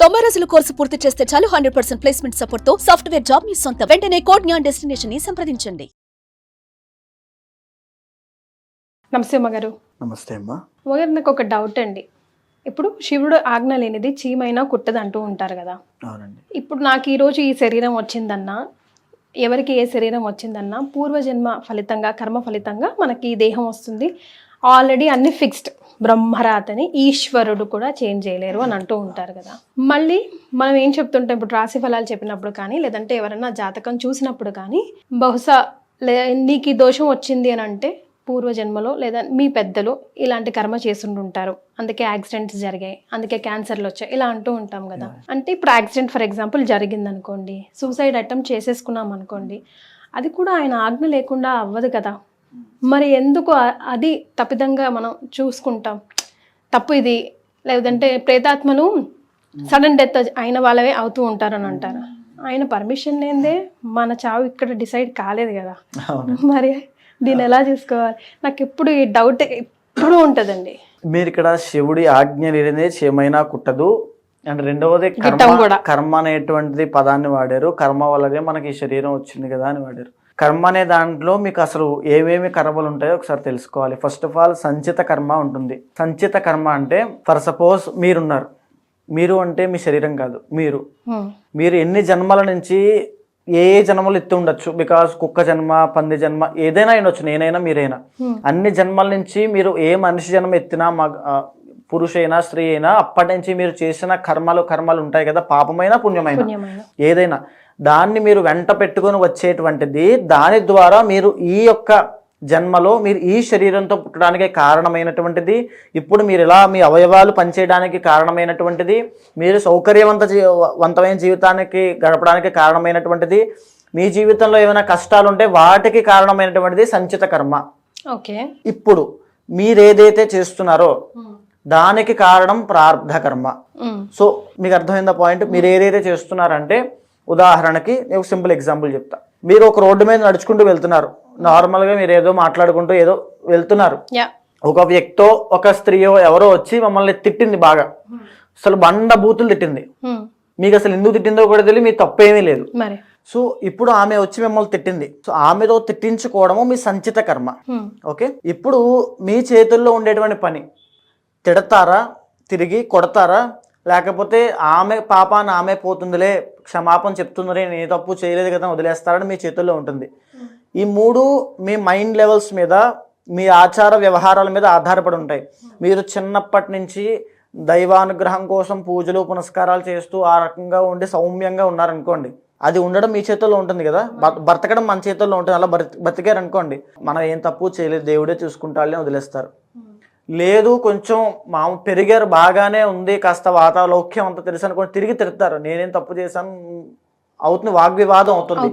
90 రోజుల కోర్సు పూర్తి చేస్తే చాలు 100% ప్లేస్మెంట్ సపోర్ట్ తో సాఫ్ట్వేర్ జాబ్ మీ సొంతం. వెంటనే కోడ్ జ్ఞాన్ డెస్టినేషన్ ని సంప్రదించండి. నమస్తే అమ్మగారు. నమస్తే అమ్మా. అమ్మగారు, నాకు ఒక డౌట్ అండి. ఇప్పుడు శివుడు ఆజ్ఞ లేనిది చీమైనా కుట్టదు అంటూ ఉంటారు కదా. అవునండి. ఇప్పుడు నాకు ఈరోజు ఈ శరీరం వచ్చిందన్నా, ఎవరికి ఏ శరీరం వచ్చిందన్నా పూర్వజన్మ ఫలితంగా, కర్మ ఫలితంగా మనకి ఈ దేహం వస్తుంది. ఆల్రెడీ అన్ని ఫిక్స్డ్, బ్రహ్మరాతని ఈశ్వరుడు కూడా చేంజ్ చేయలేరు అని అంటూ ఉంటారు కదా. మళ్ళీ మనం ఏం చెప్తుంటాం, ఇప్పుడు రాశి ఫలాలు చెప్పినప్పుడు కానీ, లేదంటే ఎవరైనా జాతకం చూసినప్పుడు కానీ, బహుశా నీకు ఈ దోషం వచ్చింది అని అంటే పూర్వజన్మలో లేదా మీ పెద్దలు ఇలాంటి కర్మ చేస్తుంటుంటారు, అందుకే యాక్సిడెంట్స్ జరిగాయి, అందుకే క్యాన్సర్లు వచ్చాయి, ఇలా అంటూ ఉంటాం కదా. అంటే ఇప్పుడు యాక్సిడెంట్ ఫర్ ఎగ్జాంపుల్ జరిగింది అనుకోండి, సూసైడ్ అటెంప్ట్ చేసేసుకున్నాం అనుకోండి, అది కూడా ఆయన ఆజ్ఞ లేకుండా అవ్వదు కదా. మరి ఎందుకు అది తప్పిదంగా మనం చూసుకుంటాం? తప్పు ఇది. లేదంటే ప్రేతాత్మలు సడన్ డెత్ అయిన వాళ్ళవే అవుతూ ఉంటారని అంటారు. ఆయన పర్మిషన్ లేదే మన చావు ఇక్కడ డిసైడ్ కాలేదు కదా. మరి దీన్ని ఎలా చూసుకోవాలి? నాకు ఎప్పుడు ఈ డౌట్ ఎప్పుడు ఉంటుందండి. మీరు ఇక్కడ శివుడి ఆజ్ఞ లేనిదే చీమైనా కుట్టదు అండ్ రెండవది కర్మ అనేటువంటిది పదాన్ని వాడారు. కర్మ వల్లనే మనకి ఈ శరీరం వచ్చింది కదా అని వాడారు. కర్మ అనే దాంట్లో మీకు అసలు ఏమేమి కర్మలు ఉంటాయో ఒకసారి తెలుసుకోవాలి. ఫస్ట్ ఆఫ్ ఆల్ సంచిత కర్మ ఉంటుంది. సంచిత కర్మ అంటే ఫర్ సపోజ్ మీరున్నారు, మీరు అంటే మీ శరీరం కాదు, మీరు ఎన్ని జన్మల నుంచి ఏ జన్మలు ఎత్తి ఉండొచ్చు. బికాస్ కుక్క జన్మ, పంది జన్మ, ఏదైనా అయినొచ్చు, నేనైనా మీరైనా. అన్ని జన్మల నుంచి మీరు ఏ మనిషి జన్మ ఎత్తినా, పురుషైనా స్త్రీ అయినా, అప్పటి నుంచి మీరు చేసిన కర్మలు ఉంటాయి కదా, పాపమైనా పుణ్యమైనా ఏదైనా, దాన్ని మీరు వెంట పెట్టుకొని వచ్చేటువంటిది. దాని ద్వారా మీరు ఈ యొక్క జన్మలో మీరు ఈ శరీరంతో పుట్టడానికి కారణమైనటువంటిది, ఇప్పుడు మీరు ఇలా మీ అవయవాలు పనిచేయడానికి కారణమైనటువంటిది, మీరు సౌకర్యవంతమైన జీవితానికి గడపడానికి కారణమైనటువంటిది, మీ జీవితంలో ఏమైనా కష్టాలు ఉంటే వాటికి కారణమైనటువంటిది సంచిత కర్మ. ఓకే. ఇప్పుడు మీరేదైతే చేస్తున్నారో దానికి కారణం ప్రార్థ కర్మ. సో మీకు అర్థమైందా పాయింట్? మీరు ఏదైతే చేస్తున్నారంటే, ఉదాహరణకి నేను సింపుల్ ఎగ్జాంపుల్ చెప్తా. మీరు ఒక రోడ్డు మీద నడుచుకుంటూ వెళ్తున్నారు, నార్మల్గా మీరు ఏదో మాట్లాడుకుంటూ ఏదో వెళ్తున్నారు. ఒక వ్యక్తో ఒక స్త్రీయో ఎవరో వచ్చి మమ్మల్ని తిట్టింది, బాగా అసలు బండ బూతులు తిట్టింది. మీకు అసలు ఎందుకు తిట్టిందో కూడా తెలియదు, మీ తప్పేమీ లేదు. సో ఇప్పుడు ఆమె వచ్చి మిమ్మల్ని తిట్టింది. సో ఆమెతో తిట్టించుకోవడము మీ సంచిత కర్మ. ఓకే. ఇప్పుడు మీ చేతుల్లో ఉండేటువంటి పని, తిడతారా, తిరిగి కొడతారా, లేకపోతే ఆమె పాపాన్ని ఆమె పోతుందిలే, క్షమాపణ చెప్తుందిలే, నేను తప్పు చేయలేదు కదా వదిలేస్తారని మీ చేతుల్లో ఉంటుంది. ఈ మూడు మీ మైండ్ లెవెల్స్ మీద, మీ ఆచార వ్యవహారాల మీద ఆధారపడి ఉంటాయి. మీరు చిన్నప్పటి నుంచి దైవానుగ్రహం కోసం పూజలు పునస్కారాలు చేస్తూ ఆ రకంగా ఉండి సౌమ్యంగా ఉన్నారనుకోండి, అది ఉండడం మీ చేతుల్లో ఉంటుంది కదా. బ్రతకడం మన చేతుల్లో ఉంటుంది. అలా బతికారు అనుకోండి, మనం ఏం తప్పు చేయలేదు, దేవుడే చూసుకుంటాడని వదిలేస్తారు. లేదు, కొంచెం పెరిగారు, బాగానే ఉంది, కాస్త వాతాలౌక్యం అంతా తెలుసు అనుకోండి, తిరిగి తిడతారు, నేనేం తప్పు చేశాను అవుతుంది, వాగ్వివాదం అవుతుంది.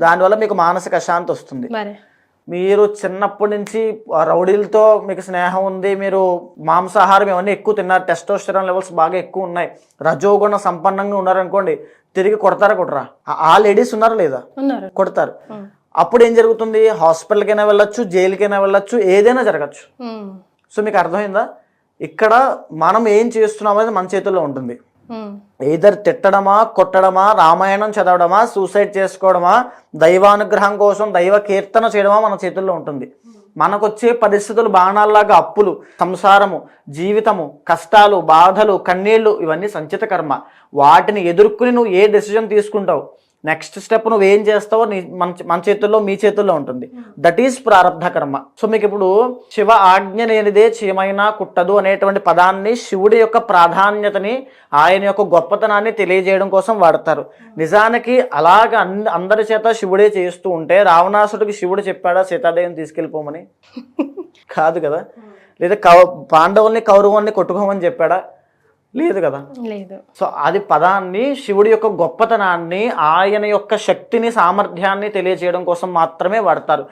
దానివల్ల మీకు మానసిక అశాంతి వస్తుంది. మీరు చిన్నప్పటి నుంచి రౌడీలతో మీకు స్నేహం ఉంది, మీరు మాంసాహారం ఇవన్నీ ఎక్కువ తిన్నారు, టెస్టోస్టెరాన్ లెవెల్స్ బాగా ఎక్కువ ఉన్నాయి, రజోగుణ సంపన్నంగా ఉన్నారనుకోండి, తిరిగి కొడతారా? ఆ లేడీస్ ఉన్నారా లేదా? కొడతారు. అప్పుడు ఏం జరుగుతుంది? హాస్పిటల్కైనా వెళ్ళొచ్చు, జైలుకైనా వెళ్ళొచ్చు, ఏదైనా జరగచ్చు. సో మీకు అర్థమైందా? ఇక్కడ మనం ఏం చేస్తున్నాం అనేది మన చేతుల్లో ఉంటుంది. ఏదర్ తిట్టడమా, కొట్టడమా, రామాయణం చదవడమా, సూసైడ్ చేసుకోవడమా, దైవానుగ్రహం కోసం దైవ కీర్తన చేయడమా మన చేతుల్లో ఉంటుంది. మనకొచ్చే పరిస్థితులు బాణాల్లాగా అప్పులు, సంసారము, జీవితము, కష్టాలు, బాధలు, కన్నీళ్లు, ఇవన్నీ సంచిత కర్మ. వాటిని ఎదుర్కొని నువ్వు ఏ డెసిజన్ తీసుకుంటావు, నెక్స్ట్ స్టెప్ నువ్వు ఏం చేస్తావో మన చేతుల్లో, మీ చేతుల్లో ఉంటుంది. దట్ ఈస్ ప్రారబ్ధ కర్మ. సో మీకు ఇప్పుడు శివ ఆజ్ఞ లేనిదే చీమైనా కుట్టదు అనేటువంటి పదాన్ని శివుడి యొక్క ప్రాధాన్యతని, ఆయన యొక్క గొప్పతనాన్ని తెలియజేయడం కోసం వాడతారు. నిజానికి అలాగ అందరి చేత శివుడే చేస్తూ ఉంటే రావణాసుడికి శివుడు చెప్పాడా సీతాదేవిని తీసుకెళ్ళిపోమని? కాదు కదా. లేదా పాండవుల్ని కౌరవుల్ని కొట్టుకోమని చెప్పాడా? లేదు కదా. సో అది పదాన్ని శివుడి యొక్క గొప్పతనాన్ని, ఆయన యొక్క శక్తిని, సామర్థ్యాన్ని తెలియజేయడం కోసం మాత్రమే వాడతారు.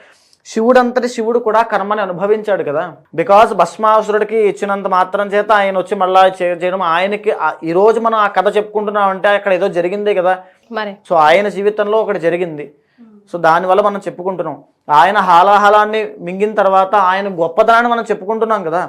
శివుడు కూడా కర్మని అనుభవించాడు కదా. బికాస్ భస్మాసురుడికి ఇచ్చినంత మాత్రం చేత ఆయన వచ్చి మళ్ళా చేయడం, ఆయనకి ఈ రోజు మనం ఆ కథ చెప్పుకుంటున్నాం అంటే అక్కడ ఏదో జరిగిందే కదా. సో ఆయన జీవితంలో ఒకటి జరిగింది, సో దానివల్ల మనం చెప్పుకుంటున్నాం. ఆయన హాలాహలాన్ని మింగిన తర్వాత ఆయన గొప్పతనాన్ని మనం చెప్పుకుంటున్నాం కదా.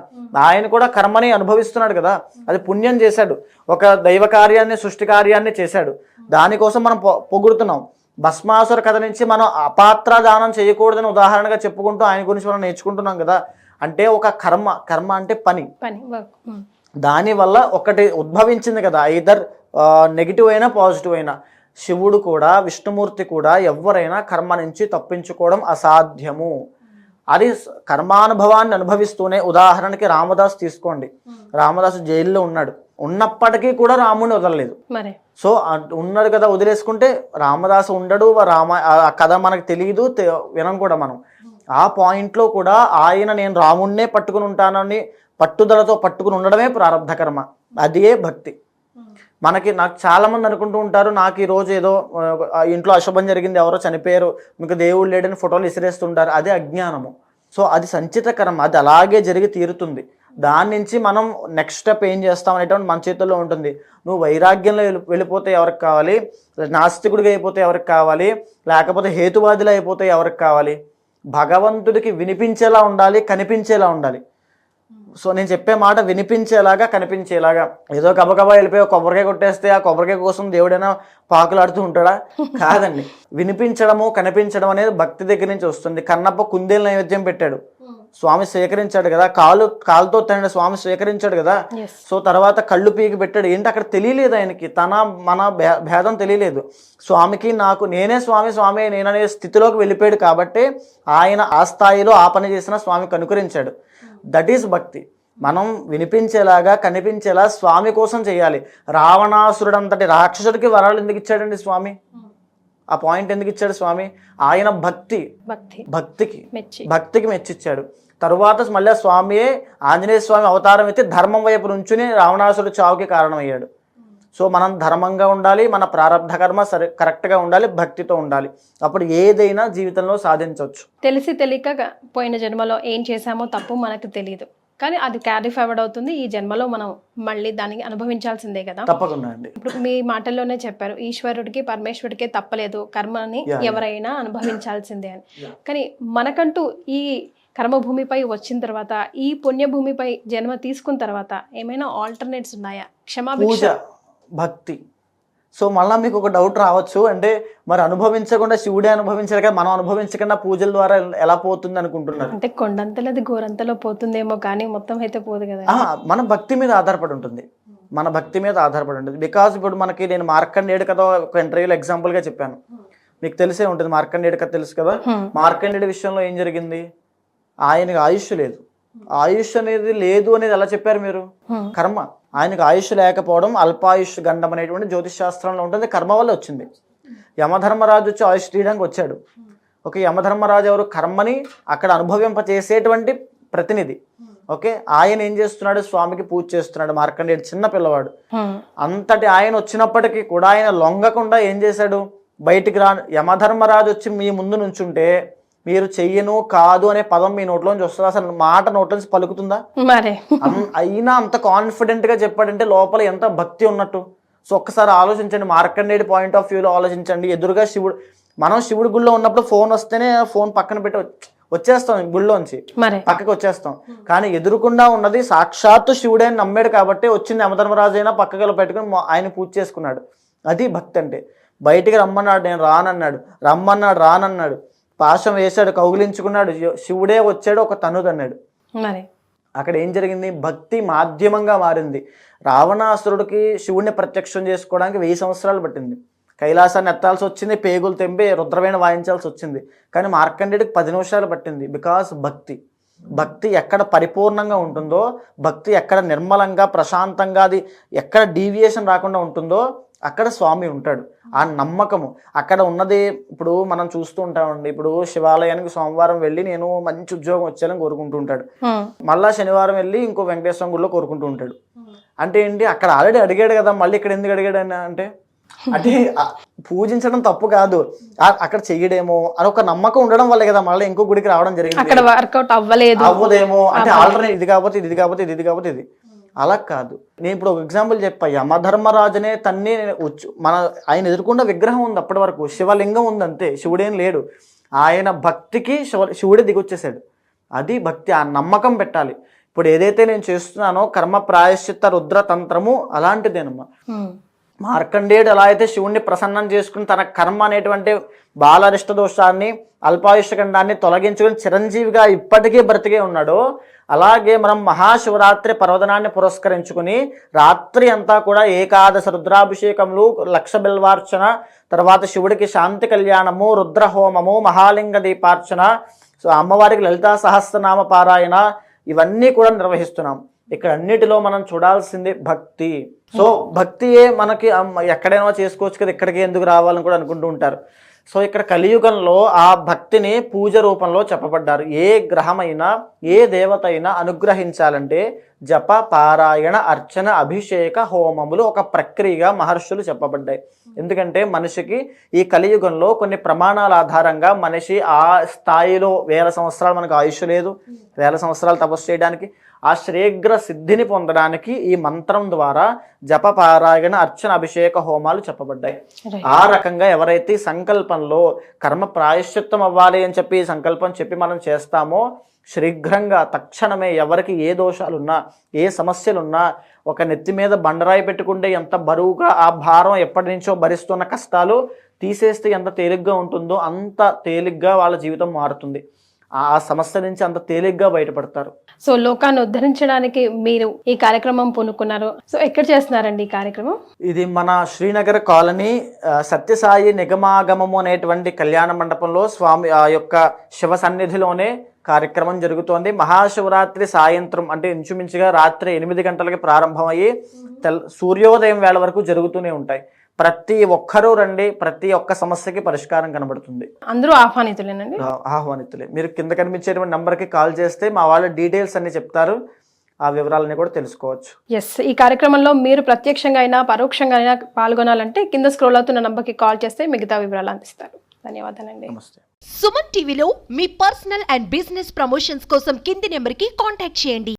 ఆయన కూడా కర్మని అనుభవిస్తున్నాడు కదా, అది పుణ్యం చేశాడు, ఒక దైవ కార్యాన్ని సృష్టి కార్యాన్ని చేశాడు, దానికోసం మనం పొగుడుతున్నాం. భస్మాసుర కథ నుంచి మనం అపాత్ర దానం చేయకూడదని ఉదాహరణగా చెప్పుకుంటూ ఆయన గురించి మనం నేర్చుకుంటున్నాం కదా. అంటే ఒక కర్మ అంటే పని దానివల్ల ఒకటి ఉద్భవించింది కదా, ఐదర్ నెగిటివ్ అయినా పాజిటివ్ అయినా. శివుడు కూడా విష్ణుమూర్తి కూడా ఎవరైనా కర్మ నుంచి తప్పించుకోవడం అసాధ్యము. అది కర్మానుభవాన్ని అనుభవిస్తూనే, ఉదాహరణకి రామదాస్ తీసుకోండి, రామదాసు జైల్లో ఉన్నాడు, ఉన్నప్పటికీ కూడా రాముడిని వదలలేదు. సో ఉన్నాడు కదా, వదిలేసుకుంటే రామదాసు ఉండడు, ఆ కథ మనకు తెలియదు, వినం కూడా మనం. ఆ పాయింట్లో కూడా ఆయన నేను రాముడినే పట్టుకుని ఉంటానని పట్టుదలతో పట్టుకుని ఉండడమే ప్రారబ్ధ కర్మ, అదే భక్తి. నాకు చాలా మంది అనుకుంటూ ఉంటారు, నాకు ఈ రోజు ఏదో ఇంట్లో అశుభం జరిగింది, ఎవరో చనిపోయారు, మీకు దేవుడు లేడని ఫోటోలు ఇసిరేస్తుంటారు, అదే అజ్ఞానము. సో అది సంచిత కర్మ, అది అలాగే జరిగి తీరుతుంది. దాని నుంచి మనం నెక్స్ట్ స్టెప్ ఏం చేస్తాం అనేటువంటి మన చేతుల్లో ఉంటుంది. నువ్వు వైరాగ్యంలో వెళ్ళిపోతే ఎవరికి కావాలి, నాస్తికుడిగా అయిపోతే ఎవరికి కావాలి, లేకపోతే హేతువాదిలో అయిపోతే ఎవరికి కావాలి? భగవంతుడికి వినిపించేలా ఉండాలి, కనిపించేలా ఉండాలి. సో నేను చెప్పే మాట వినిపించేలాగా కనిపించేలాగా. ఏదో గబగబా వెళ్ళిపోయి కొబ్బరికాయ కొట్టేస్తే ఆ కొబ్బరికాయ కోసం దేవుడైనా పాకులాడుతూ ఉంటాడా? కాదండి. వినిపించడము కనిపించడం అనేది భక్తి దగ్గర నుంచి వస్తుంది. కన్నప్ప కుందేలు నైవేద్యం పెట్టాడు, స్వామి స్వీకరించాడు కదా, కాలుతో తండ్రి స్వామి స్వీకరించాడు కదా. సో తర్వాత కళ్ళు పీకి పెట్టాడు. ఏంటి అక్కడ తెలియలేదు ఆయనకి, మన భేదం తెలియలేదు. స్వామికి నాకు నేనే స్వామి నేననే స్థితిలోకి వెళ్ళిపోయాడు కాబట్టి ఆయన ఆ స్థాయిలో ఆ పని చేసిన స్వామికి అనుకరించాడు. దట్ ఈస్ భక్తి. మనం వినిపించేలాగా కనిపించేలా స్వామి కోసం చేయాలి. రావణాసురుడు అంతటి రాక్షసుడికి వరాలు ఎందుకు ఇచ్చాడండి స్వామి? ఆ పాయింట్ ఎందుకు ఇచ్చాడు స్వామి? ఆయన భక్తికి మెచ్చిచ్చాడు. తరువాత మళ్ళీ స్వామియే ఆంజనేయ స్వామి అవతారం ఎత్తి ధర్మం వైపు నుంచుని రావణాసురుడు చావుకి కారణమయ్యాడు. సో మనం ధర్మంగా ఉండాలి, మన ప్రారబ్ధ కర్మ కరెక్ట్గా ఉండాలి, భక్తితో ఉండాలి. అప్పుడు ఏదైనా జీవితంలో సాధించవచ్చు. తెలిసి తెలియక పోయిన జన్మలో ఏం చేశామో తప్పు మనకు తెలియదు, కానీ అది క్యారీ ఫార్వర్డ్ అవుతుంది. ఈ జన్మలో మనం మళ్ళీ దానికి అనుభవించాల్సిందే కదా. తప్పకుండా అండి. ఇప్పుడు మీ మాటల్లోనే చెప్పారు, ఈశ్వరుడికి పరమేశ్వరుడికే తప్పలేదు, కర్మని ఎవరైనా అనుభవించాల్సిందే అని. కానీ మనకంటూ ఈ కర్మభూమిపై వచ్చిన తర్వాత, ఈ పుణ్యభూమిపై జన్మ తీసుకున్న తర్వాత ఏమైనా ఆల్టర్నేట్స్ ఉన్నాయా? క్షమాభిక్ష, భక్తి. సో మళ్ళీ మీకు ఒక డౌట్ రావచ్చు, అంటే మరి అనుభవించకుండా శివుడే అనుభవించారు కదా, మనం అనుభవించకుండా పూజల ద్వారా ఎలా పోతుంది అనుకుంటున్నారు. అంటే కొండంతలది గోరంతలో పోతుందేమో కానీ మొత్తం అయితే పోదు కదా. మన భక్తి మీద ఆధారపడి ఉంటుంది, బికాజ్ ఇప్పుడు మనకి నేను మార్కండేయుడు కథ ఒక ఇంటర్వ్యూలో ఎగ్జాంపుల్గా చెప్పాను, మీకు తెలిసే ఉంటుంది. మార్కండేయుడు కథ తెలుసు కదా. మార్కండేయుడి విషయంలో ఏం జరిగింది? ఆయనకు ఆయుష్ లేదు. ఆయుష్ అనేది లేదు అనేది ఎలా చెప్పారు మీరు? కర్మ. ఆయనకు ఆయుష్ లేకపోవడం అల్పాయుష్ గండం అనేటువంటి జ్యోతిష్ శాస్త్రంలో ఉంటుంది, కర్మ వల్ల వచ్చింది. యమధర్మరాజు వచ్చి ఆయుష్ తీయడానికి వచ్చాడు. ఓకే, యమధర్మరాజు ఎవరు? కర్మని అక్కడ అనుభవింపచేసేటువంటి ప్రతినిధి. ఓకే, ఆయన ఏం చేస్తున్నాడు? స్వామికి పూజ చేస్తున్నాడు. మార్కండేయుడు చిన్న పిల్లవాడు. అంతటి ఆయన వచ్చినప్పటికీ కూడా ఆయన లొంగకుండా ఏం చేశాడు? బయటికి యమధర్మరాజు వచ్చి మీ ముందు నుంచుంటే మీరు చెయ్యను కాదు అనే పదం మీ నోట్లోంచి వస్తుందా? అసలు మాట నోట్లోంచి పలుకుతుందా? అయినా అంత కాన్ఫిడెంట్ గా చెప్పాడంటే లోపల ఎంత భక్తి ఉన్నట్టు. సో ఒక్కసారి ఆలోచించండి, మార్కండేయుడి పాయింట్ ఆఫ్ వ్యూలో ఆలోచించండి. ఎదురుగా శివుడు, మనం శివుడి గుళ్ళో ఉన్నప్పుడు ఫోన్ వస్తేనే ఫోన్ పక్కన పెట్టి వచ్చేస్తాం, గుళ్ళోంచి పక్కకి వచ్చేస్తాం. కానీ ఎదురుకుండా ఉన్నది సాక్షాత్తు శివుడే అని నమ్మాడు కాబట్టి వచ్చింది. యమధర్మరాజు అయినా పక్కకి పెట్టుకుని ఆయన పూజ చేసుకున్నాడు. అది భక్తి అంటే. బయటికి రమ్మన్నాడు, నేను రానన్నాడు, రానన్నాడు, పాశం వేశాడు, కౌగిలించుకున్నాడు, శివుడే వచ్చాడు, ఒక తన్నుదన్నాడు. అక్కడ ఏం జరిగింది? భక్తి మాధ్యమంగా మారింది. రావణాసురుడికి శివుడిని ప్రత్యక్షం చేసుకోవడానికి 1000 సంవత్సరాలు పట్టింది. కైలాసాన్ని ఎత్తాల్సి వచ్చింది, పేగులు తెంపి రుద్రవేణ వాయించాల్సి వచ్చింది. కానీ మార్కండేయుడికి 10 నిమిషాలు పట్టింది. బికాస్ భక్తి ఎక్కడ పరిపూర్ణంగా ఉంటుందో, భక్తి ఎక్కడ నిర్మలంగా ప్రశాంతంగా, అది ఎక్కడ డీవియేషన్ రాకుండా ఉంటుందో అక్కడ స్వామి ఉంటాడు. ఆ నమ్మకము అక్కడ ఉన్నది. ఇప్పుడు మనం చూస్తూ ఉంటామండి, ఇప్పుడు శివాలయానికి సోమవారం వెళ్ళి నేను మంచి ఉద్యోగం వచ్చేయాలని కోరుకుంటూ ఉంటాడు, మళ్ళా శనివారం వెళ్ళి ఇంకో వెంకటేశ్వర గుడిలో కోరుకుంటూ ఉంటాడు. అంటే ఏంటి? అక్కడ ఆల్రెడీ అడిగాడు కదా, మళ్ళీ ఇక్కడ ఎందుకు అడిగాడు అంటే పూజించడం తప్పు కాదు, అక్కడ చెయ్యడేమో అని ఒక నమ్మకం ఉండడం వల్ల కదా మళ్ళీ ఇంకో గుడికి రావడం జరిగింది. అక్కడ వర్కౌట్ అవ్వదేమో అంటే ఆల్టర్నేట్ ఇది కాకపోతే ఇది అలా కాదు. నేను ఇప్పుడు ఒక ఎగ్జాంపుల్ చెప్పా, యమధర్మరాజునే తన్ని ఆయన ఎదుర్కొన్న విగ్రహం ఉంది, అప్పటి వరకు శివలింగం ఉంది అంతే, శివుడేం లేడు. ఆయన భక్తికి శివుడే దిగొచ్చేసాడు. అది భక్తి, ఆ నమ్మకం పెట్టాలి. ఇప్పుడు ఏదైతే నేను చేస్తున్నానో కర్మ ప్రాయశ్చిత్త రుద్ర తంత్రము అలాంటిదేనమ్మా. మార్కండేయుడు ఎలా అయితే శివుణ్ణి ప్రసన్నం చేసుకుని తన కర్మ అనేటువంటి బాలరిష్ట దోషాన్ని అల్పాయుష్యఖండాన్ని తొలగించుకుని చిరంజీవిగా ఇప్పటికీ బ్రతికే ఉన్నాడో, అలాగే మనం మహాశివరాత్రి పర్వదినాన్ని పురస్కరించుకుని రాత్రి అంతా కూడా ఏకాదశ రుద్రాభిషేకములు, లక్ష బిల్వార్చన, తర్వాత శివుడికి శాంతి కళ్యాణము, రుద్రహోమము, మహాలింగ దీపార్చన, సో అమ్మవారికి లలితా సహస్రనామ పారాయణ, ఇవన్నీ కూడా నిర్వహిస్తున్నాం. ఇక్కడ అన్నిటిలో మనం చూడాల్సింది భక్తి. సో భక్తియే మనకి ఎక్కడైనా చేసుకోవచ్చు కదా, ఇక్కడికి ఎందుకు రావాలని కూడా అనుకుంటూ ఉంటారు. సో ఇక్కడ కలియుగంలో ఆ భక్తిని పూజ రూపంలో చెప్పబడ్డారు. ఏ గ్రహమైనా ఏ దేవత అయినా అనుగ్రహించాలంటే జప, పారాయణ, అర్చన, అభిషేక, హోమములు ఒక ప్రక్రియగా మహర్షులు చెప్పబడ్డాయి. ఎందుకంటే మనిషికి ఈ కలియుగంలో కొన్ని ప్రమాణాల ఆధారంగా మనిషి ఆ స్థాయిలో 1000 సంవత్సరాలు మనకు ఆయుష్ లేదు, 1000 సంవత్సరాలు తపస్సు చేయడానికి, ఆ శ్రీఘ్ర సిద్ధిని పొందడానికి ఈ మంత్రం ద్వారా జప, పారాయణ, అర్చన, అభిషేక, హోమాలు చెప్పబడ్డాయి. ఆ రకంగా ఎవరైతే సంకల్పంలో కర్మ ప్రాయశ్చిత్తం అవ్వాలి అని చెప్పి సంకల్పం చెప్పి మనం చేస్తామో శీఘ్రంగా తక్షణమే ఎవరికి ఏ దోషాలున్నా ఏ సమస్యలున్నా ఒక నెత్తి మీద బండరాయి పెట్టుకుంటే ఎంత బరువుగా ఆ భారం ఎప్పటి నుంచో భరిస్తున్న కష్టాలు తీసేస్తే ఎంత తేలిగ్గా ఉంటుందో అంత తేలిగ్గా వాళ్ళ జీవితం మారుతుంది. ఆ సమస్య నుంచి అంత తేలిగ్గా బయటపడతారు. సో లోకాన్ని ఉద్ధరించడానికి మీరు ఈ కార్యక్రమం పూనుకున్నారు. సో ఎక్కడ చేస్తున్నారండి ఈ కార్యక్రమం? ఇది మన శ్రీనగర్ కాలనీ సత్యసాయి నిగమాగమము అనేటువంటి కళ్యాణ మండపంలో స్వామి ఆ యొక్క శివ సన్నిధిలోనే కార్యక్రమం జరుగుతోంది. మహాశివరాత్రి సాయంత్రం అంటే ఇంచుమించుగా రాత్రి 8 గంటలకి ప్రారంభమయ్యి సూర్యోదయం వేళ వరకు జరుగుతూనే ఉంటాయి. ప్రతి ఒక్కరూ రండి, ప్రతి ఒక్క సమస్యకి పరిష్కారం కనబడుతుంది. అందరూ ఆహ్వానితులేనండి? ఆహ్వానితులే. మీరు కింద కనిపించేటువంటి నంబర్కి కాల్ చేస్తే మా వాళ్ళ డీటెయిల్స్ అన్ని చెప్తారు, ఆ వివరాలని కూడా తెలుసుకోవచ్చు. ఎస్, ఈ కార్యక్రమంలో మీరు ప్రత్యక్షంగా అయినా పరోక్షంగా అయినా పాల్గొనాలంటే కింద స్క్రోల్ అవుతున్న నంబర్కి కాల్ చేస్తే మిగతా వివరాలు అందిస్తారు. ధన్యవాదాలండి. నమస్తే. సుమన్ టీవీలో మీ పర్సనల్ అండ్ బిజినెస్ ప్రమోషన్స్ కోసం కింది నెంబర్కి కాంటాక్ట్ చేయండి.